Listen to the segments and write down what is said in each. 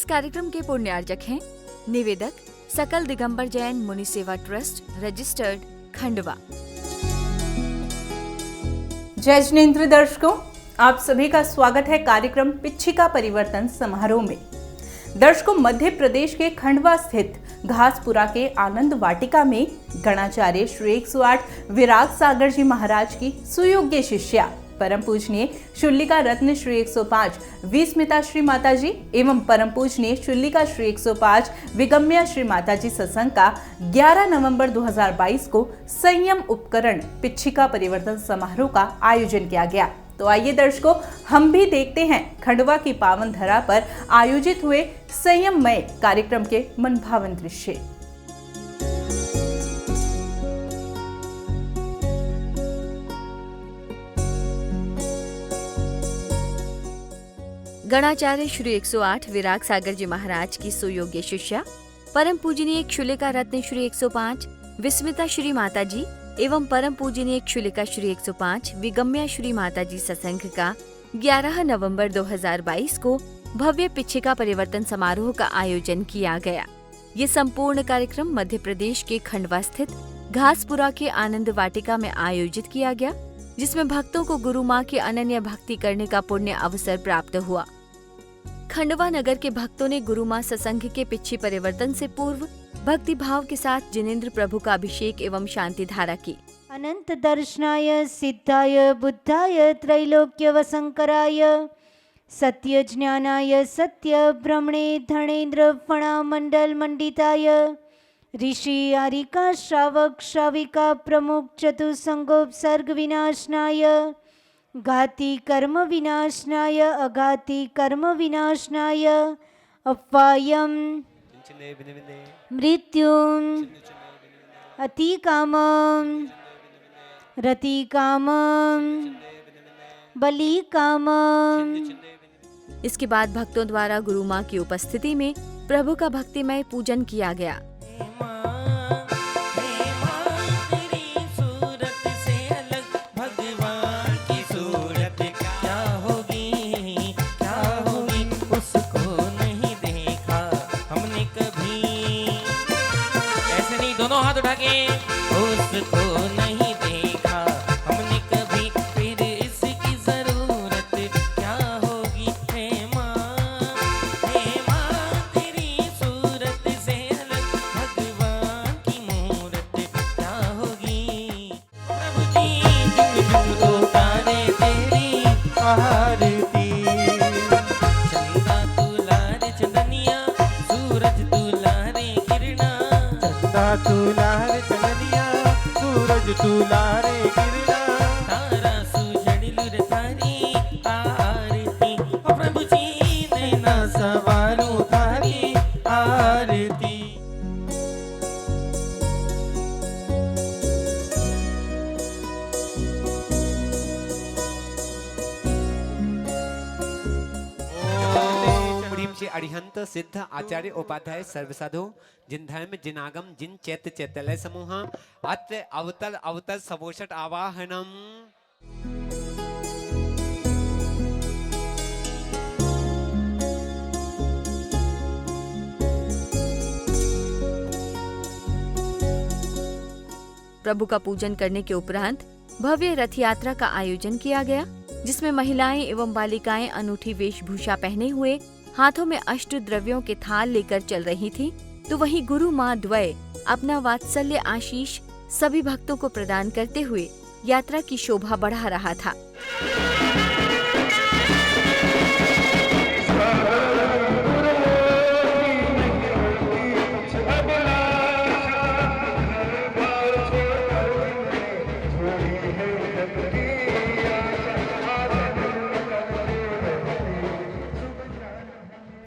कार्यक्रम के पुण्यार्जक हैं निवेदक सकल दिगंबर जैन मुनि सेवा ट्रस्ट, रजिस्टर्ड, खंडवा। जय जिनेंद्र दर्शकों, आप सभी का स्वागत है कार्यक्रम पिच्छिका परिवर्तन समारोह में। दर्शकों, मध्य प्रदेश के खंडवा स्थित घासपुरा के आनंद वाटिका में गणाचार्य श्री 108 विराग सागर जी महाराज की सुयोग्य शिष्या परम पूजनीय शुल्लिका रत्न श्री 105 विस्मिता श्री माताजी एवं परम पूजनीय शुल्लिका श्री 105 विगम्या श्री माताजी सत्संग का 11 नवंबर 2022 को संयम उपकरण पिच्छिका परिवर्तन समारोह का आयोजन किया गया। तो आइए दर्शकों, हम भी देखते हैं खंडवा की पावन धरा पर आयोजित हुए संयममय कार्यक्रम के मनभावन दृश्य। गणाचार्य श्री 108 विराग सागर जी महाराज की सुयोग्य शिष्या परम पूजनीय शुल्लिका रत्न श्री 105 विस्मिता श्री माताजी एवं परम पूजनीय शुल्लिका श्री 105 विगम्या श्री माताजी सत्संग का 11 नवंबर 2022 को भव्य पिच्छिका परिवर्तन समारोह का आयोजन किया गया। ये संपूर्ण कार्यक्रम मध्य प्रदेश के खंडवा स्थित घासपुरा के आनंद वाटिका में आयोजित किया गया, जिसमें भक्तों को गुरु माँ की अनन्य भक्ति करने का पुण्य अवसर प्राप्त हुआ। खंडवा नगर के भक्तों ने गुरु माँ सत्संग के पिच्छी परिवर्तन से पूर्व भक्ति भाव के साथ जिनेंद्र प्रभु का अभिषेक एवं शांति धारा की। अनंत दर्शनाय सिद्धाय बुद्धाय त्रैलोक्य वसंकराय सत्य ज्ञानाय सत्य ब्रह्मणे धनेन्द्र फणा मंडल मंडिताय ऋषि आरिका श्रावक श्राविका प्रमुख चतुसंगोपसर्ग विनाशनाय घाति कर्म विनाशनाय अघाति कर्म विनाशनाय अपायम मृत्युम अतिकामम रतिकामम बलिकामम। इसके बाद भक्तों द्वारा गुरु माँ की उपस्थिति में प्रभु का भक्तिमय पूजन किया गया। दोनों हाथ उठा के उसको नहीं देखा हमने कभी, फिर इसकी जरूरत क्या होगी। हे माँ तेरी सूरत से अलग भगवान की मूरत क्या होगी। प्रभु जी झुम झुम उतारे तेरी आरती, चंदा तुलारे चंदनिया सूरज तुलारे किरणा, तुलारे चंदनिया सूरज तुलारे गिरना, तारा सुजड़िलुर थारी आरती। ओ प्रभु जी नैना सवारू थारी आरती। अरिहंत सिद्ध आचार्य उपाध्याय सर्वसाधु जिन धर्म जिन आगम जिन चैत्य चैतलय समूह अत्र अवतल अवतल सबोषट आवाहनम। प्रभु का पूजन करने के उपरांत भव्य रथ यात्रा का आयोजन किया गया, जिसमें महिलाएं एवं बालिकाएं अनूठी वेशभूषा पहने हुए हाथों में अष्ट द्रव्यों के थाल लेकर चल रही थी, तो वहीं गुरु माँ द्वय अपना वात्सल्य आशीष सभी भक्तों को प्रदान करते हुए यात्रा की शोभा बढ़ा रहा था।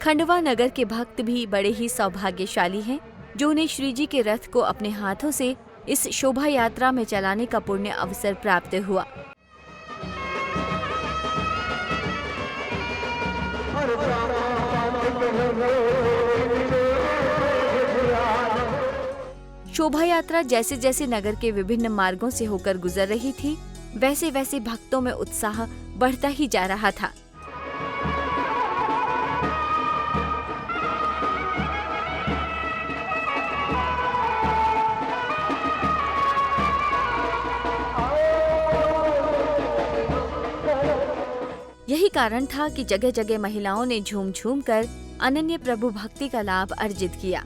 खंडवा नगर के भक्त भी बड़े ही सौभाग्यशाली हैं, जो उन्हें श्री जी के रथ को अपने हाथों से इस शोभा यात्रा में चलाने का पुण्य अवसर प्राप्त हुआ। शोभा यात्रा जैसे जैसे नगर के विभिन्न मार्गों से होकर गुजर रही थी, वैसे वैसे भक्तों में उत्साह बढ़ता ही जा रहा था। यही कारण था कि जगह जगह महिलाओं ने झूम झूम कर अनन्य प्रभु भक्ति का लाभ अर्जित किया।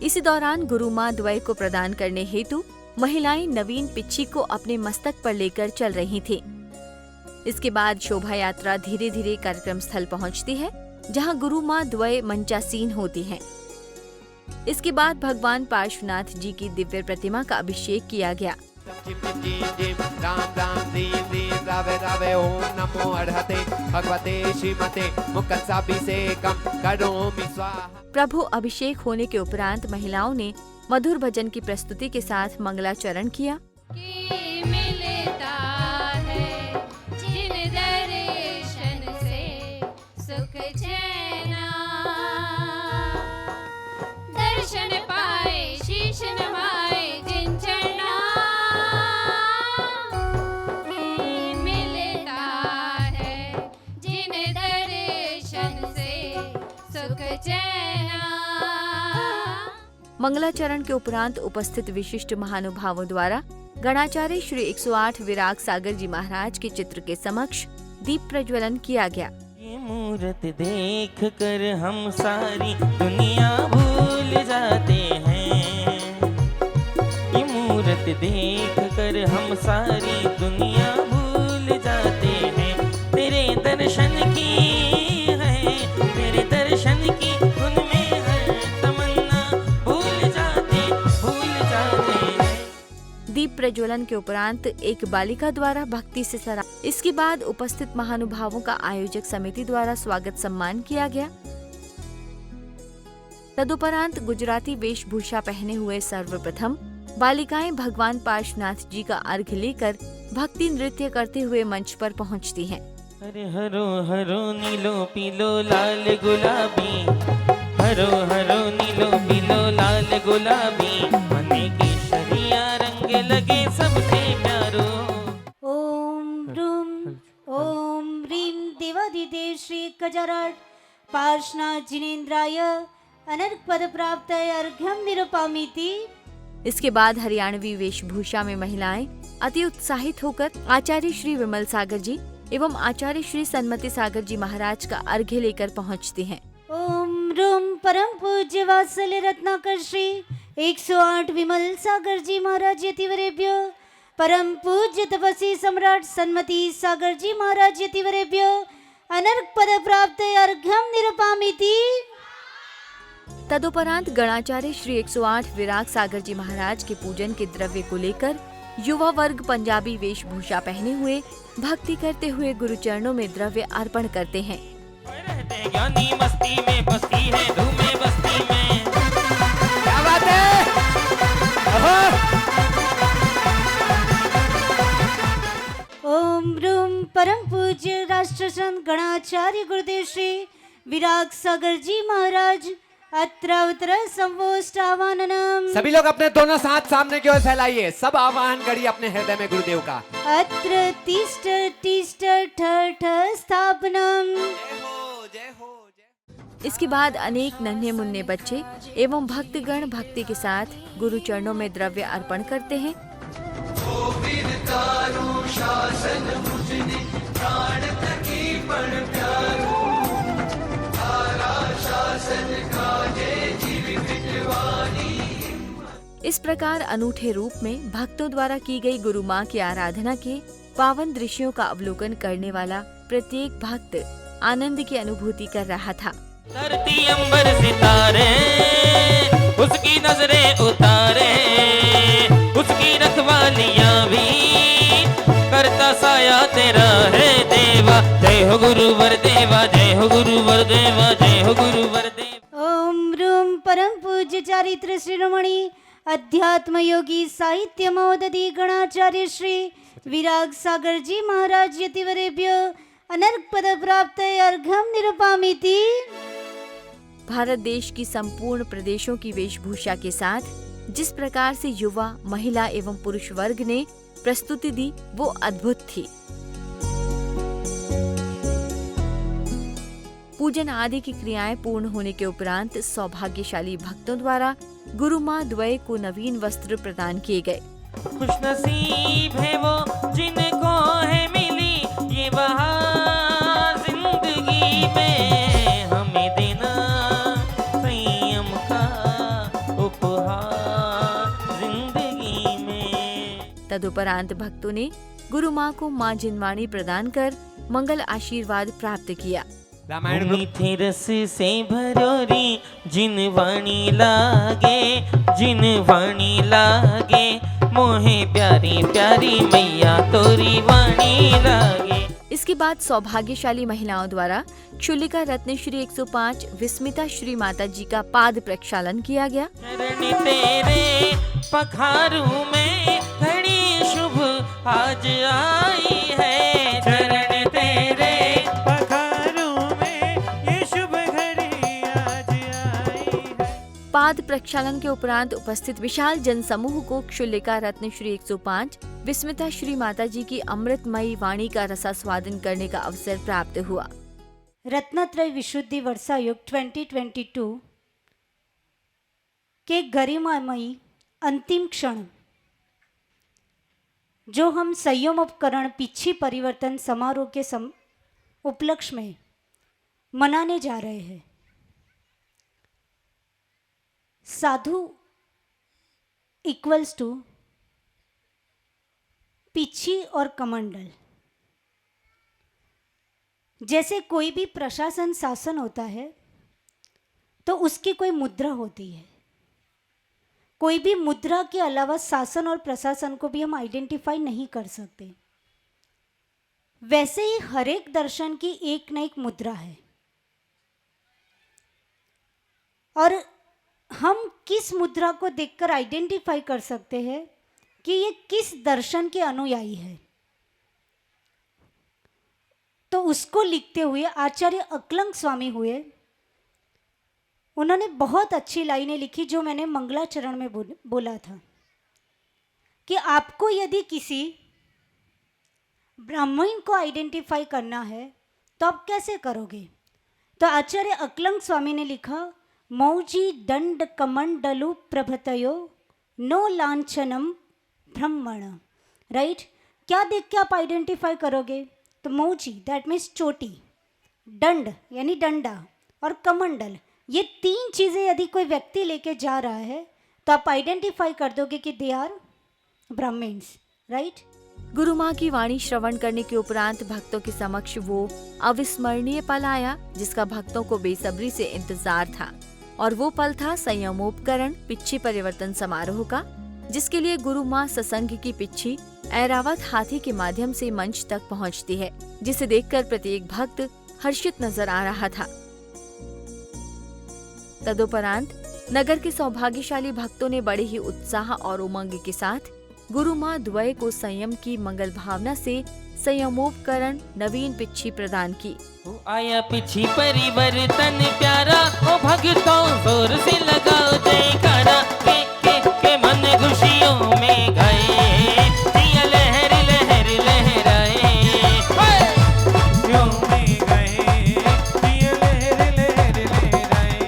इसी दौरान गुरु माँ द्वय को प्रदान करने हेतु महिलाएं नवीन पिच्छी को अपने मस्तक पर लेकर चल रही थीं। इसके बाद शोभा यात्रा धीरे धीरे कार्यक्रम स्थल पहुंचती है, जहां गुरु माँ द्वय मंचासीन होती हैं। इसके बाद भगवान पार्श्वनाथ जी की दिव्य प्रतिमा का अभिषेक किया गया। राम राम दीम दीम रावे रावे ओम नमो अर्हते भगवते श्रीमते मुकत्साभिषेकम करोमि स्वाहा। प्रभु अभिषेक होने के उपरांत महिलाओं ने मधुर भजन की प्रस्तुति के साथ मंगलाचरण किया। मिलता है जिन दर्शन से सुख चैना, दर्शन पाए शीश नवाए जिन चरना, मिलता है जिन दर्शन से सुख चैना। मंगलाचरण के उपरांत उपस्थित विशिष्ट महानुभावों द्वारा गणाचार्य श्री 108 विराग सागर जी महाराज के चित्र के समक्ष दीप प्रज्वलन किया गया। ये मूरत देख कर हम सारी दुनिया भूल जाते हैं। ये मूरत देख कर हम सारी दुनिया भूल जाते हैं। तेरे दर्शन की है, तेरे दर्शन की उनमें हर तमन्ना भूल जाते हैं। दीप प्रज्वलन के उपरांत एक बालिका द्वारा भक्ति से सरा। इसके बाद उपस्थित महानुभावों का आयोजक समिति द्वारा स्वागत सम्मान किया गया। तदुपरांत गुजराती वेशभूषा पहने हुए सर्वप्रथम बालिकाएं भगवान पार्श्वनाथ जी का अर्घ्य लेकर भक्ति नृत्य करते हुए मंच पर पहुंचती हैं। हरे हरो हरो नीलो पीलो लाल गुलाबी, हरो हरो नीलो पीलो लाल गुलाबी, मने केसरिया रंग लगे सबसे प्यारो। ओम रूम ओम ह्रीं देवादिदेव श्री गजाराट पार्श्वनाथ जिनेन्द्राय अनर्घ पद प्राप्त अर्घ्यम निरूपामीति। इसके बाद हरियाणवी वेशभूषा में महिलाएं अति उत्साहित होकर आचार्य श्री विमल सागर जी एवं आचार्य श्री सन्मति सागर जी महाराज का अर्घ्य लेकर पहुंचती हैं। ओम रूम परम पूज्य वात्सल्य रत्नाकर श्री 108 विमल सागर जी महाराज यतिवरेभ्यो, परम पूज्य तपस्वी सम्राट सन्मति सागर जी महाराज यतिवरेभ्यो अनर्घ पद प्राप्त अर्घ्यम निरूपामीति। तदुपरांत गणाचार्य श्री 108 विराग सागर जी महाराज के पूजन के द्रव्य को लेकर युवा वर्ग पंजाबी वेशभूषा पहने हुए भक्ति करते हुए गुरु चरणों में द्रव्य अर्पण करते हैं। रहते ज्ञानी मस्ती में बस्ती है धूमे बस्ती में। क्या बात है? ओम रूम परम पूज्य राष्ट्र संत गणाचार्य गुरुदेव श्री विराग सागर जी महाराज अत्र उत्तर संवोष्ट आवाहनम। सभी लोग अपने दोनों हाथ सामने की ओर फैलाइए। सब आवाहन करिए अपने हृदय में गुरुदेव का। अत्र तिष्ठ तिष्ठ ठठ स्थापनम। जय हो जय हो जय। इसके बाद अनेक नन्हे मुन्ने बच्चे एवं भक्तगण भक्ति के साथ गुरु चरणों में द्रव्य अर्पण करते हैं। इस प्रकार अनूठे रूप में भक्तों द्वारा की गई गुरु माँ की आराधना के पावन दृश्यों का अवलोकन करने वाला प्रत्येक भक्त आनंद की अनुभूति कर रहा था। धरती अंबर सितारे उसकी नजरें उतारे, उसकी रखवालियां भी करता साया तेरा है देवा। जय हो गुरुवर देवा, जय हो गुरुवर देवा, जय हो गुरुवर देवा। ओम रूम परम पूज्य चारित्र शिरोमणि अध्यात्म योगी साहित्य महोदधि गणाचार्य श्री विराग सागर जी महाराज यतिवरेभ्यो अनर्घ पद प्राप्त अर्घ्यम निरूपामीति। भारत देश की संपूर्ण प्रदेशों की वेशभूषा के साथ जिस प्रकार से युवा, महिला एवं पुरुष वर्ग ने प्रस्तुति दी वो अद्भुत थी। पूजन आदि की क्रियाएं पूर्ण होने के उपरांत सौभाग्यशाली भक्तों द्वारा गुरु माँ द्वय को नवीन वस्त्र प्रदान किए गए। खुशनसीब है वो जिनको है मिली ये बहार जिंदगी में, हमें देना संयम का उपहार जिंदगी में। तदुपरांत भक्तों ने गुरु माँ को माँ जिनवाणी प्रदान कर मंगल आशीर्वाद प्राप्त किया। रामायण मीठे रस से भरोरी जिन वाणी लागे मोहे प्यारी प्यारी मैया तोरी वाणी लागे। इसके बाद सौभाग्यशाली महिलाओं द्वारा क्षुलिका रत्न श्री 105 विस्मिता श्री माता जी का पाद प्रक्षालन किया गया। चरण तेरे पखारू में घड़ी शुभ आज आई है, चरण तेरे पाद प्रक्षालन के उपरांत उपस्थित विशाल जनसमूह को क्षुलिका रत्न श्री 105 विस्मिता श्री माता जी की अमृतमयी वाणी का रसास्वादन करने का अवसर प्राप्त हुआ। रत्नत्रय विशुद्धि वर्षायुग 2022 के गरिमामयी अंतिम क्षण जो हम संयम उपकरण पिछी परिवर्तन समारोह के उपलक्ष्य में मनाने जा रहे हैं। साधु इक्वल्स टू पिछी और कमंडल। जैसे कोई भी प्रशासन शासन होता है तो उसकी कोई मुद्रा होती है। कोई भी मुद्रा के अलावा शासन और प्रशासन को भी हम आइडेंटिफाई नहीं कर सकते। वैसे ही हर एक दर्शन की एक न एक मुद्रा है और हम किस मुद्रा को देखकर आइडेंटिफाई कर सकते हैं कि ये किस दर्शन के अनुयायी है। तो उसको लिखते हुए आचार्य अकलंग स्वामी हुए, उन्होंने बहुत अच्छी लाइनें लिखी जो मैंने मंगलाचरण में बोला था कि आपको यदि किसी ब्राह्मण को आइडेंटिफाई करना है तो आप कैसे करोगे। तो आचार्य अकलंग स्वामी ने लिखा, मौजी दंड कमंडलु प्रभतयो नो लांछनम ब्रह्मण। राइट, क्या देख के आप आइडेंटिफाई करोगे। तो मौजी दैट मीन्स चोटी, दंड यानी डंडा और कमंडल, ये तीन चीज़ें यदि कोई व्यक्ति लेके जा रहा है तो आप आइडेंटिफाई कर दोगे कि दे आर ब्राह्मण्स। राइट। गुरु माँ की वाणी श्रवण करने के उपरांत भक्तों के समक्ष वो अविस्मरणीय पल आया जिसका भक्तों को बेसब्री से इंतजार था, और वो पल था संयमोपकरण पिच्छी परिवर्तन समारोह का, जिसके लिए गुरु माँ ससंग की पिच्छी ऐरावत हाथी के माध्यम से मंच तक पहुँचती है, जिसे देखकर प्रत्येक भक्त हर्षित नजर आ रहा था। तदुपरांत नगर के सौभाग्यशाली भक्तों ने बड़े ही उत्साह और उमंग के साथ गुरु माँ द्वय को संयम की मंगल भावना से संयमोपकरण नवीन पिच्छी प्रदान की। वो आया पिछी परिवर्तन प्यारा, ओ भक्तों जोर से लगाओ जयकारा, के मन खुशियों में गाए, दिया लहर लहर लहराए, खुशियों में गाए, दिया लहर लहर लहराए।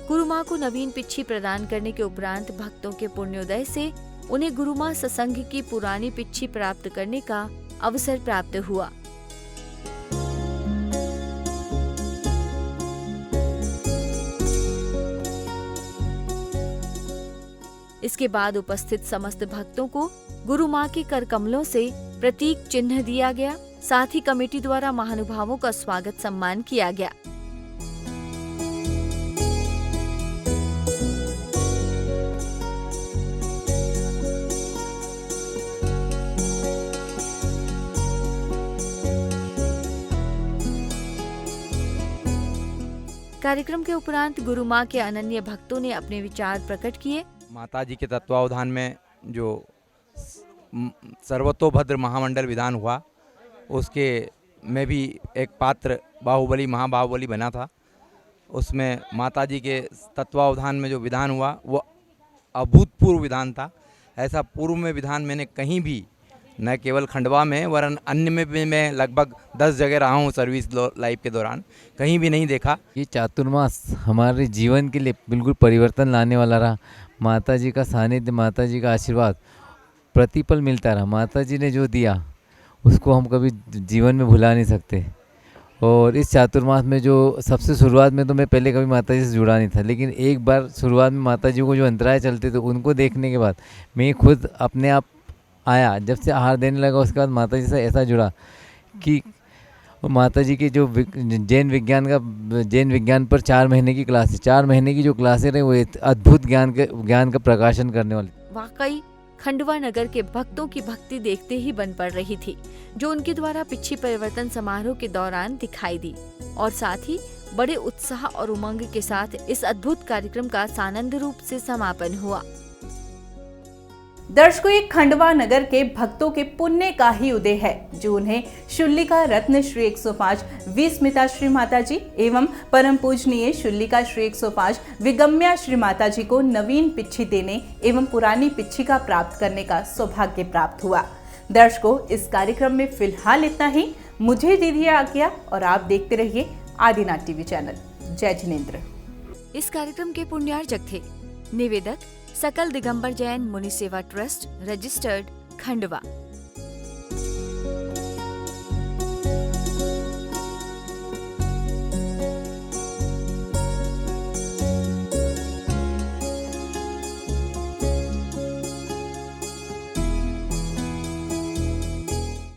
गुरु माँ को नवीन पिच्छी प्रदान करने के उपरांत भक्तों के पुण्योदय से उन्हें गुरु माँ सत्संग की पुरानी पिच्छी प्राप्त करने का अवसर प्राप्त हुआ। इसके बाद उपस्थित समस्त भक्तों को गुरु माँ के कर कमलों से प्रतीक चिन्ह दिया गया। साथ ही कमेटी द्वारा महानुभावों का स्वागत सम्मान किया गया। कार्यक्रम के उपरांत गुरु माँ के अनन्य भक्तों ने अपने विचार प्रकट किए। माता जी के तत्वावधान में जो सर्वतोभद्र महामंडल विधान हुआ, उसके में भी एक पात्र बाहुबली महाबाहुबली बना था। उसमें माता जी के तत्वावधान में जो विधान हुआ वो अभूतपूर्व विधान था। ऐसा पूर्व में विधान मैंने कहीं भी, न केवल खंडवा में वरन अन्य में भी मैं लगभग 10 जगह रहा हूँ सर्विस लाइफ के दौरान, कहीं भी नहीं देखा। ये चातुर्मास हमारे जीवन के लिए बिल्कुल परिवर्तन लाने वाला रहा। माता जी का सानिध्य, माता जी का आशीर्वाद प्रतिपल मिलता रहा। माता जी ने जो दिया उसको हम कभी जीवन में भुला नहीं सकते। और इस चातुर्मास में जो सबसे शुरुआत में तो मैं पहले कभी माता जी से जुड़ा नहीं था, लेकिन एक बार शुरुआत में माता जी को जो अंतराय चलते थे उनको देखने के बाद मैं खुद अपने आप आया। जब से आहार देने लगा उसके बाद माता जी से ऐसा जुड़ा कि माता जी की जो जैन विज्ञान पर 4 महीने की क्लास, 4 महीने की जो क्लासें रही वो अद्भुत ज्ञान का प्रकाशन करने वाली। वाकई खंडवा नगर के भक्तों की भक्ति देखते ही बन पड़ रही थी, जो उनके द्वारा पिछी परिवर्तन समारोह के दौरान दिखाई दी। और साथ ही बड़े उत्साह और उमंग के साथ इस अद्भुत कार्यक्रम का सानंद रूप से समापन हुआ। दर्शकों, ये खंडवा नगर के भक्तों के पुण्य का ही उदय है, जो उन्हें शुल्लिका रत्न श्री 105 विस्मिता श्री माता जी एवं परम पूजनीय शुल्लिका श्री 105 विगम्या श्री माता जी को नवीन पिच्छी देने एवं पुरानी पिच्छी का प्राप्त करने का सौभाग्य प्राप्त हुआ। दर्शकों, इस कार्यक्रम में फिलहाल इतना ही। मुझे दीजिए आज्ञा और आप देखते रहिए आदिनाथ टीवी चैनल। जय जिनेंद्र। इस कार्यक्रम के पुण्यार्चक थे निवेदक सकल दिगंबर जैन मुनि सेवा ट्रस्ट, रजिस्टर्ड, खंडवा।